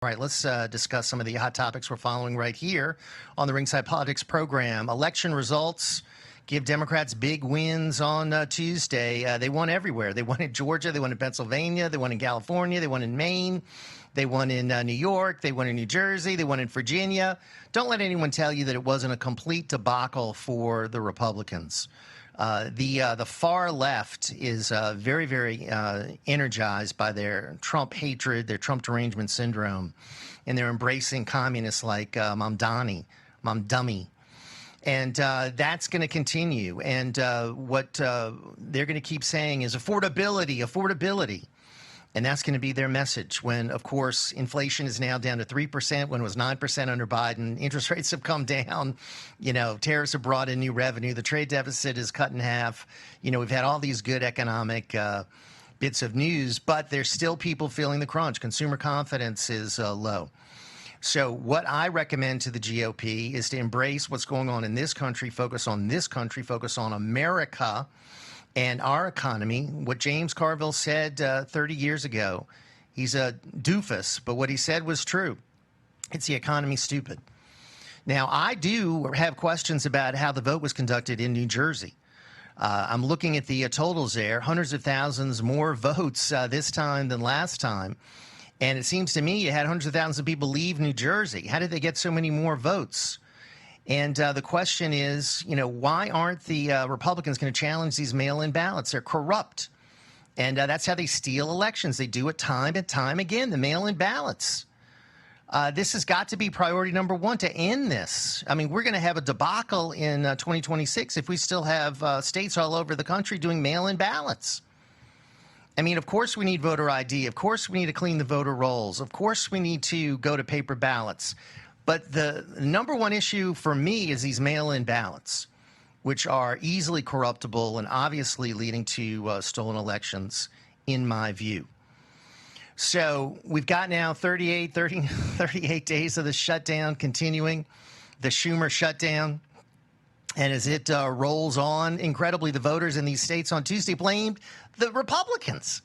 All right, let's discuss some of the hot topics we're following right here on the Ringside Politics program. Election results give Democrats big wins on Tuesday. They won everywhere. They won in Georgia. They won in Pennsylvania. They won in California. They won in Maine. They won in New York. They won in New Jersey. They won in Virginia. Don't let anyone tell you that it wasn't a complete debacle for the Republicans. The far left is very, very energized by their Trump hatred, their Trump derangement syndrome, and they're embracing communists like Mamdani, Mamdummy. And that's going to continue. And what they're going to keep saying is affordability, affordability. And that's going to be their message when, of course, inflation is now down to 3% when it was 9% under Biden. Interest rates have come down. You know, tariffs have brought in new revenue. The trade deficit is cut in half. You know, we've had all these good economic bits of news, but there's still people feeling the crunch. Consumer confidence is low. So what I recommend to the GOP is to embrace what's going on in this country, focus on this country, focus on America and our economy. What James Carville said 30 years ago, he's a doofus, but what he said was true. It's the economy, stupid. Now, I do have questions about how the vote was conducted in New Jersey. I'm looking at the totals there, hundreds of thousands more votes this time than last time. And it seems to me you had hundreds of thousands of people leave New Jersey. How did they get so many more votes? And the question is, you know, why aren't the Republicans going to challenge these mail-in ballots? They're corrupt. And that's how they steal elections. They do it time and time again, the mail-in ballots. This has got to be priority number one to end this. I mean, we're going to have a debacle in 2026 if we still have states all over the country doing mail-in ballots. I mean, of course we need voter ID. Of course we need to clean the voter rolls. Of course we need to go to paper ballots. But the number one issue for me is these mail-in ballots, which are easily corruptible and obviously leading to stolen elections, in my view. So we've got now 38 days of the shutdown continuing, the Schumer shutdown. And as it rolls on, incredibly, the voters in these states on Tuesday blamed the Republicans.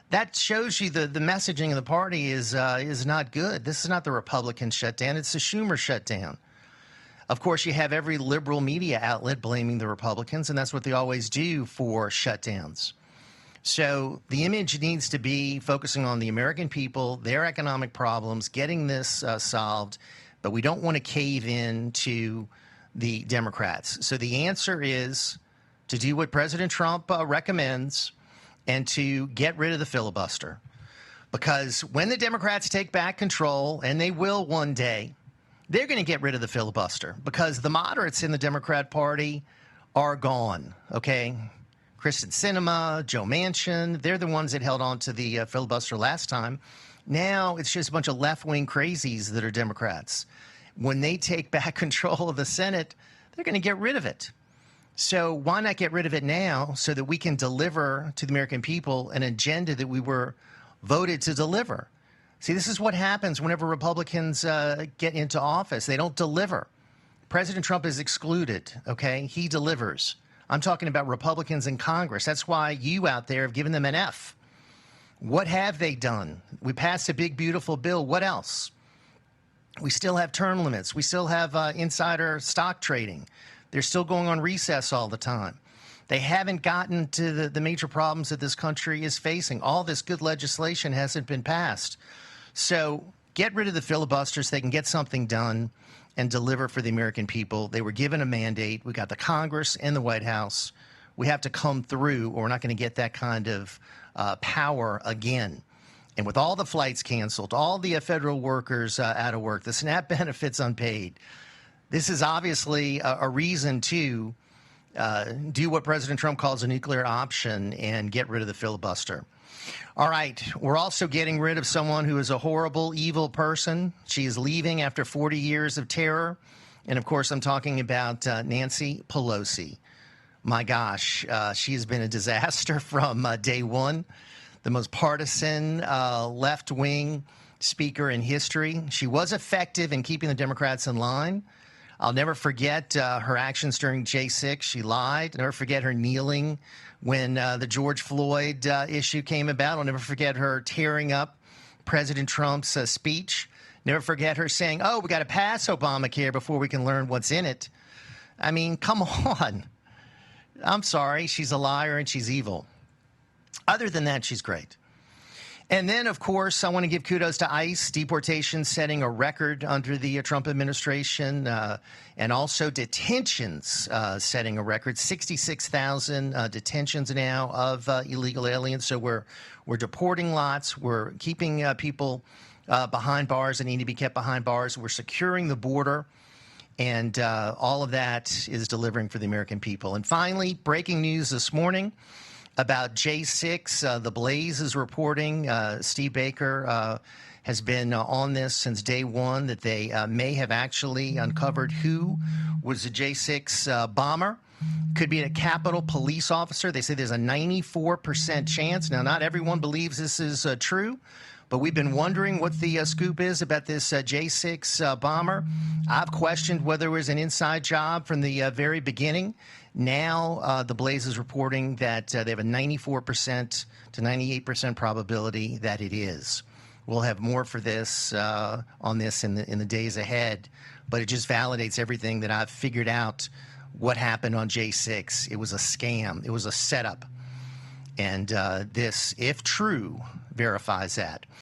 That shows you the messaging of the party is not good. This is not the Republican shutdown. It's the Schumer shutdown. Of course, you have every liberal media outlet blaming the Republicans, and that's what they always do for shutdowns. So the image needs to be focusing on the American people, their economic problems, getting this solved, but we don't want to cave in to the Democrats. So the answer is to do what President Trump recommends, and to get rid of the filibuster. Because when the Democrats take back control, and they will one day, they're going to get rid of the filibuster because the moderates in the Democrat Party are gone, okay? Kristen Sinema, Joe Manchin, they're the ones that held on to the filibuster last time. Now it's just a bunch of left-wing crazies that are Democrats. When they take back control of the Senate, they're going to get rid of it. So why not get rid of it now so that we can deliver to the American people an agenda that we were voted to deliver? See, this is what happens whenever Republicans get into office. They don't deliver. President Trump is excluded, okay? He delivers. I'm talking about Republicans in Congress. That's why you out there have given them an F. What have they done? We passed a big, beautiful bill. What else? We still have term limits. We still have insider stock trading. They're still going on recess all the time. They haven't gotten to the major problems that this country is facing. All this good legislation hasn't been passed. So get rid of the filibusters. They can get something done and deliver for the American people. They were given a mandate. We got the Congress and the White House. We have to come through, or we're not going to get that kind of power again. And with all the flights canceled, all the federal workers out of work, the SNAP benefits unpaid, this is obviously a reason to do what President Trump calls a nuclear option and get rid of the filibuster. All right. We're also getting rid of someone who is a horrible, evil person. She is leaving after 40 years of terror. And, of course, I'm talking about Nancy Pelosi. My gosh, she has been a disaster from day one. The most partisan left-wing speaker in history. She was effective in keeping the Democrats in line. I'll never forget her actions during J6. She lied. I'll never forget her kneeling when the George Floyd issue came about. I'll never forget her tearing up President Trump's speech. Never forget her saying, "Oh, we got to pass Obamacare before we can learn what's in it." I mean, come on. I'm sorry. She's a liar and she's evil. Other than that, she's great. And then, of course, I want to give kudos to ICE, deportation setting a record under the Trump administration, and also detentions setting a record, 66,000 detentions now of illegal aliens. So we're deporting lots. We're keeping people behind bars that need to be kept behind bars. We're securing the border. And all of that is delivering for the American people. And finally, breaking news this morning about J6. The Blaze is reporting, Steve Baker has been on this since day one, that they may have actually uncovered who was the J6 bomber. Could be a Capitol police officer. They say there's a 94% chance. Now, not everyone believes this is true, but we've been wondering what the scoop is about this J6 bomber. I've questioned whether it was an inside job from the very beginning. Now, the Blaze is reporting that they have a 94% to 98% probability that it is. We'll have more for this on this in the days ahead, but it just validates everything that I've figured out what happened on J6. It was a scam. It was a setup. And this, if true, verifies that.